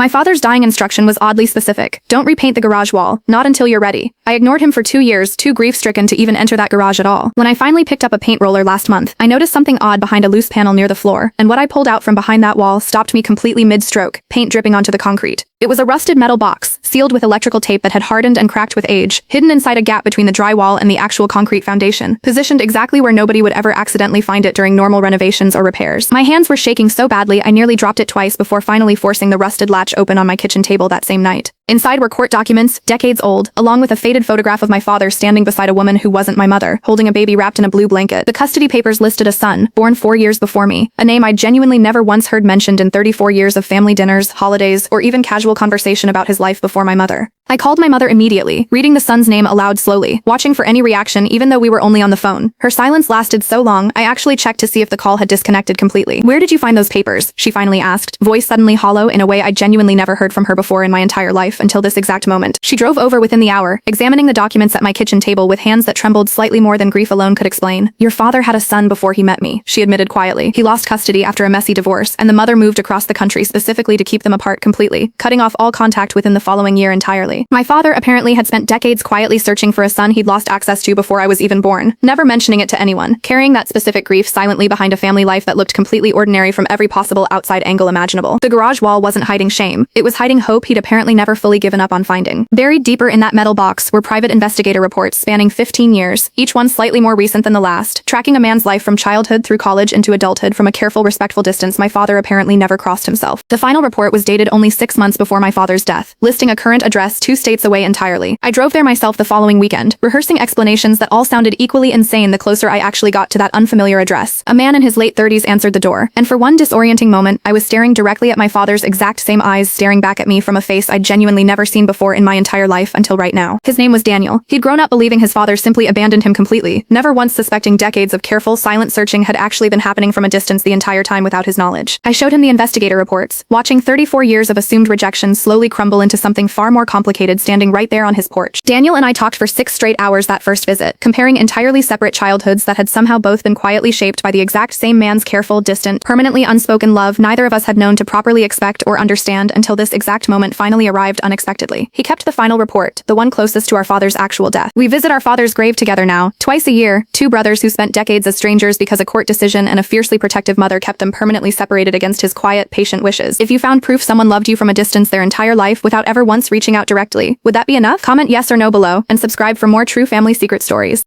My father's dying instruction was oddly specific. Don't repaint the garage wall, not until you're ready. I ignored him for 2 years, too grief-stricken to even enter that garage at all. When I finally picked up a paint roller last month, I noticed something odd behind a loose panel near the floor, and what I pulled out from behind that wall stopped me completely mid-stroke, paint dripping onto the concrete. It was a rusted metal box, sealed with electrical tape that had hardened and cracked with age, hidden inside a gap between the drywall and the actual concrete foundation, positioned exactly where nobody would ever accidentally find it during normal renovations or repairs. My hands were shaking so badly I nearly dropped it twice before finally forcing the rusted latch open on my kitchen table that same night. Inside were court documents, decades old, along with a faded photograph of my father standing beside a woman who wasn't my mother, holding a baby wrapped in a blue blanket. The custody papers listed a son, born 4 years before me, a name I genuinely never once heard mentioned in 34 years of family dinners, holidays, or even casual conversation about his life before my mother. I called my mother immediately, reading the son's name aloud slowly, watching for any reaction even though we were only on the phone. Her silence lasted so long, I actually checked to see if the call had disconnected completely. "Where did you find those papers?" she finally asked, voice suddenly hollow in a way I genuinely never heard from her before in my entire life until this exact moment. She drove over within the hour, examining the documents at my kitchen table with hands that trembled slightly more than grief alone could explain. "Your father had a son before he met me," she admitted quietly. "He lost custody after a messy divorce, and the mother moved across the country specifically to keep them apart completely, cutting off all contact within the following year entirely. My father apparently had spent decades quietly searching for a son he'd lost access to before I was even born, never mentioning it to anyone, carrying that specific grief silently behind a family life that looked completely ordinary from every possible outside angle imaginable. The garage wall wasn't hiding shame. It was hiding hope he'd apparently never fully given up on finding. Buried deeper in that metal box were private investigator reports spanning 15 years, each one slightly more recent than the last, tracking a man's life from childhood through college into adulthood from a careful, respectful distance my father apparently never crossed himself. The final report was dated only 6 months before my father's death, listing a current address 2 states away entirely. I drove there myself the following weekend, rehearsing explanations that all sounded equally insane the closer I actually got to that unfamiliar address. A man in his late 30s answered the door, and for one disorienting moment, I was staring directly at my father's exact same eyes staring back at me from a face I'd genuinely never seen before in my entire life until right now. His name was Daniel. He'd grown up believing his father simply abandoned him completely, never once suspecting decades of careful, silent searching had actually been happening from a distance the entire time without his knowledge. I showed him the investigator reports, watching 34 years of assumed rejection slowly crumble into something far more complicated standing right there on his porch. Daniel and I talked for 6 straight hours that first visit, comparing entirely separate childhoods that had somehow both been quietly shaped by the exact same man's careful, distant, permanently unspoken love neither of us had known to properly expect or understand until this exact moment finally arrived unexpectedly. He kept the final report, the one closest to our father's actual death. We visit our father's grave together now, twice a year, 2 brothers who spent decades as strangers because a court decision and a fiercely protective mother kept them permanently separated against his quiet, patient wishes. If you found proof someone loved you from a distance their entire life without ever once reaching out directly, would that be enough? Comment yes or no below, and subscribe for more true family secret stories.